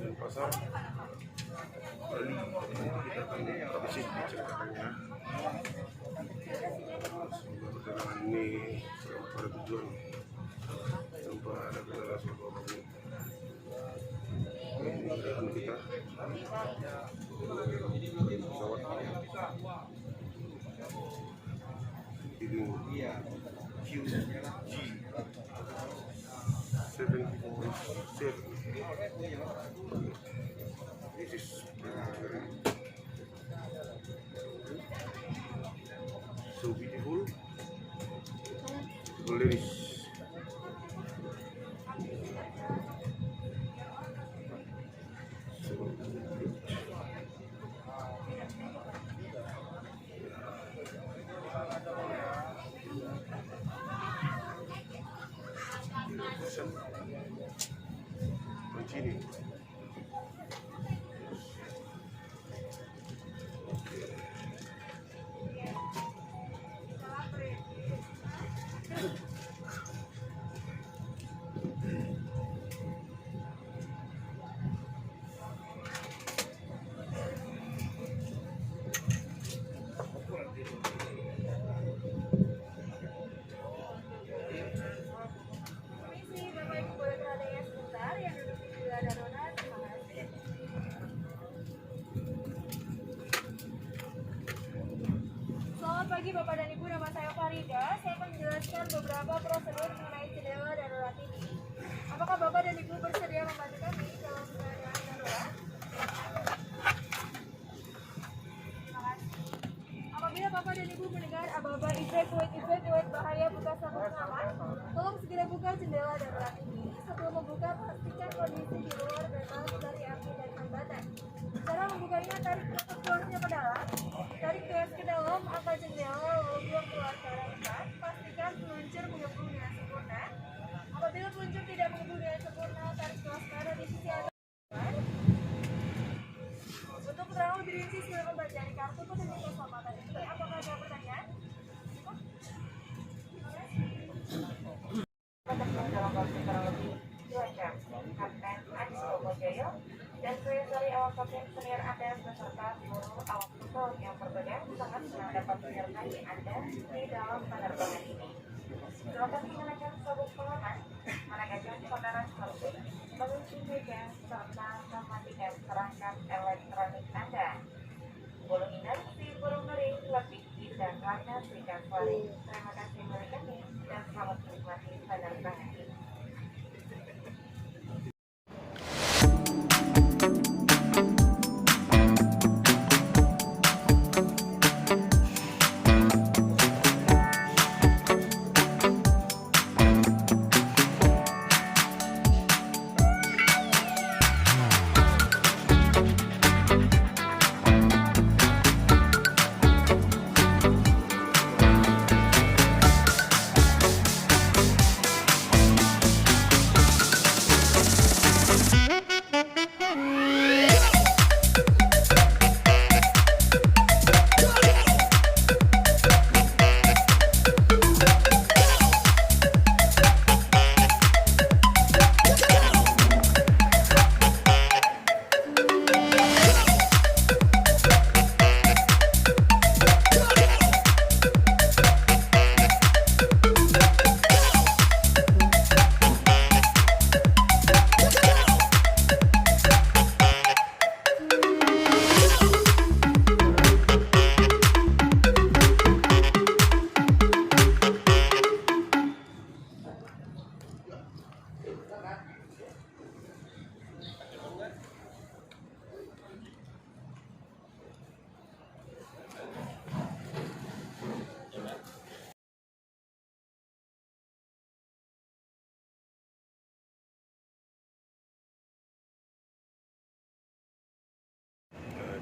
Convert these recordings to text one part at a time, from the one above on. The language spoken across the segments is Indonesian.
Denpasar Bali. Kita akan habisin ceritanya. Semoga perjalanan ini selamat pada tujuan tanpa ada kendala suatu apapun. Ini kendaraan kita pesawat Boeing QG 747. This is so beautiful. Ladies. Continue. Pagi Bapak dan Ibu, nama saya Farida. Saya akan menjelaskan beberapa prosedur mengenai jendela darurat ini. Apakah Bapak dan Ibu bersedia membantu kami dalam keadaan darurat? Terima kasih. Apabila Bapak dan Ibu mendengar aba-aba evacuate bahaya buka sabuk pengaman, tolong segera buka jendela darurat ini. Sebelum membuka, pastikan kondisi di luar bebas dari api dan hambatan. Cara membukanya, tarik tutup tuasnya ke dalam, tarik tuas ke dalam angka jendela lalu buang keluar ke arah depan. Pastikan peluncur mengepung dengan sempurna. Apabila peluncur tidak mengepung dengan sempurna, tarik tuas ke arah di sisi atas. Untuk keterangan lebih rinci, silakan baca di kartu petunjuk keselamatan ini. Apakah ada pertanyaan? Dalam waktu kurang lebih 2 jam, Kapten Anies Bobojoyo dan kru dari awak kapten senior Anda beserta seluruh awak kapal yang bertugas sangat senang dapat menyertai Anda di dalam penerbangan ini. Silakan menggunakan sabuk pengaman, menggunakan saudara tersebut, mengunci meja serta mematikan perangkat elektronik Anda. Burung inersi, burung mering, lebih dan warna berikan suara. Terima kasih mereka dan selamat menikmati penerbangan ini.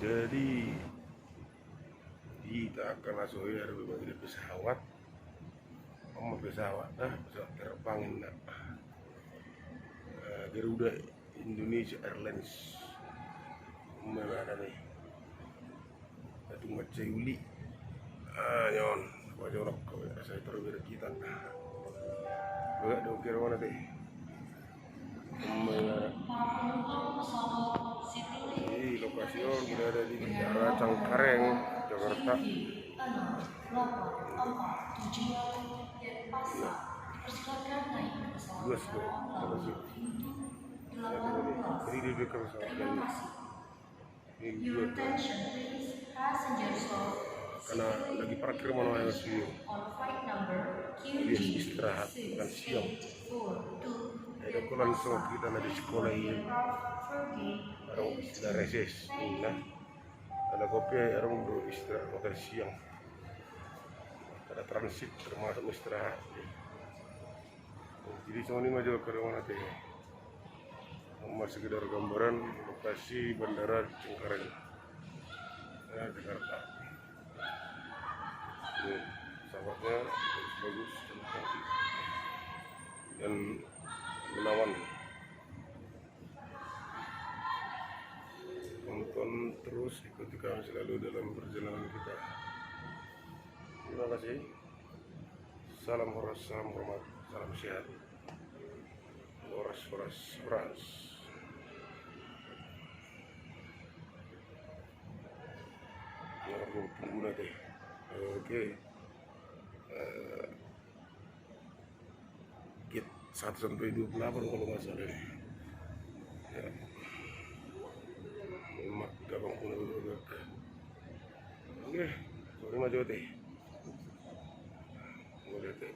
Jadi kita akan langsung ya berbagi di pesawat, pesawat terbang Garuda Indonesia Airlines. Mana ada nih? Satu macam uli. Nyon, wajah orang saya terus kita. Enggak dong kira mana deh. Di lokasi berada di daerah Cengkareng, Jakarta. Luas tuh, jadi di belakang sana ini juga karena lagi parkir mana yang sih dia istirahat dan siang. Ada aku langsung kita di sekolah ini orang sudah reses nah ada kopi orang baru istirahat makan siang, ada transit termasuk istirahat. Jadi semua ini maju ke mana teh sekedar gambaran lokasi bandara Cengkareng, Jakarta. Ini sahabatnya bagus dan menawan. Tonton terus, ikuti kami selalu dalam perjalanan kita. Terima kasih. Salam horas, salam hormat, salam sehat. Horas. Aku tunggu nanti. Oke. Gate 1 sampai 28 kalau nggak salah. Ya. Mak gabang pun udah. Oke, sorry maju teh. Boleh teh.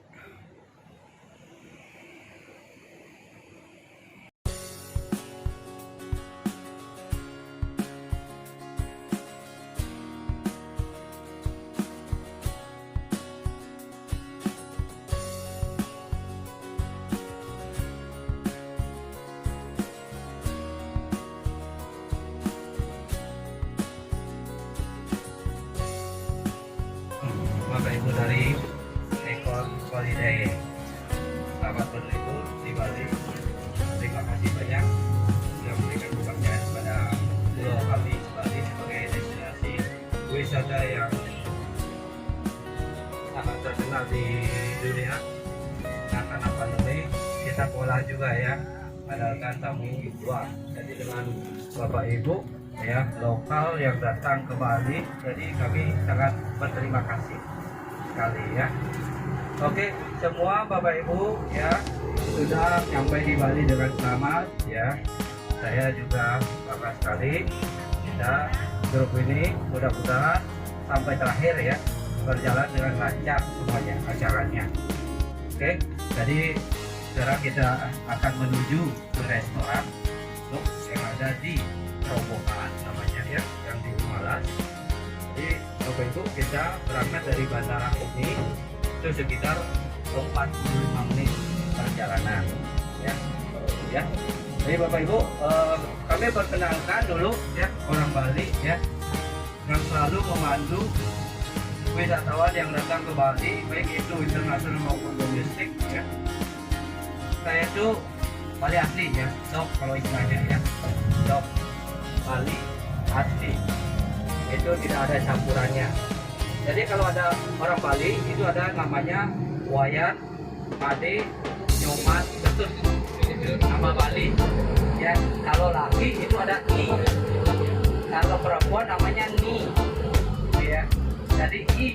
Bapak Ibu dari Ekon Holiday, selamat berlibur di Bali. Terima kasih banyak sudah memberikan kepercayaan kepada Pulau kami Bali sebagai destinasi wisata yang sangat terkenal di dunia. Nah, karena pandemi kita pola juga ya, mengandalkan tamu luar. Jadi dengan Bapak Ibu ya lokal yang datang ke Bali, jadi kami sangat berterima kasih sekali ya. Oke, semua Bapak Ibu ya sudah sampai di Bali dengan selamat ya. Saya juga bangga sekali kita grup ini mudah-mudahan sampai terakhir ya berjalan dengan lancar semuanya acaranya. Oke, jadi sekarang kita akan menuju ke restoran yang ada di Rombongan namanya ya, yang di Malas. Jadi Bapak Ibu kita berangkat dari bandara ini itu sekitar 45 menit perjalanan ya. Jadi Bapak Ibu kami perkenalkan dulu ya orang Bali ya yang selalu memandu wisatawan yang datang ke Bali baik itu internasional maupun domestik ya. Saya itu Bali asli ya, dok kalau istilahnya ya, dok Bali asli. Itu tidak ada campurannya. Jadi kalau ada orang Bali itu ada namanya Wayan, Made, Nyoman, Ketut. Itu nama Bali. Ya, kalau laki itu ada I. Kalau perempuan namanya Ni. Ya. Jadi I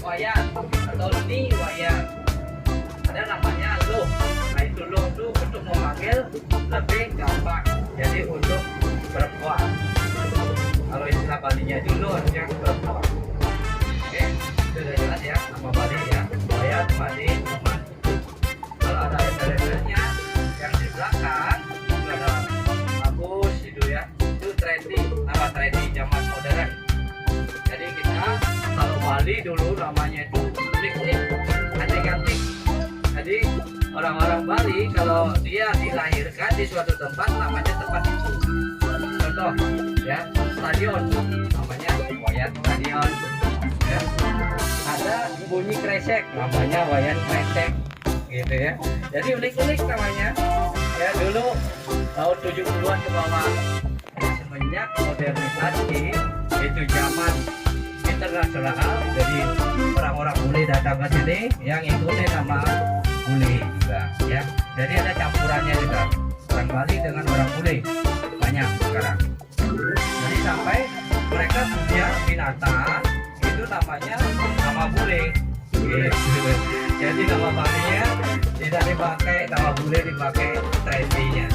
Wayan atau Ni Wayan. Ada namanya Lo. Nah itu Lo itu untuk memanggil lebih gampang. Jadi untuk perempuan. Kalau istilah Balinya dulu harusnya perempuan. Oke, itu sudah jelas ya nama Bali ya. Wayan, Made, Nyoman. Kalau ada embel-embelnya yang di belakang itu ada bagus itu ya. Itu trendy, nama trendy zaman modern. Jadi kita kalau Bali dulu namanya itu unik-unik, antik-antik. Jadi orang-orang Bali kalau dia dilahirkan di suatu tempat namanya tempat itu. Contoh ya, stadion namanya Wayan Stadion ya. Ada bunyi kresek namanya Wayan Kresek gitu ya. Jadi unik-unik namanya ya. Dulu tahun 70-an ke bawah semenjak modernisasi itu zaman internasional, jadi orang-orang bule datang ke sini yang ikuti nama bule juga ya. Jadi ada campurannya juga. orang Bali dengan orang bule banyak sekarang. Jadi sampai mereka punya binatang itu namanya nama bule. Gitu. Jadi nama Balinya tidak dipakai, nama bule dipakai trendinya.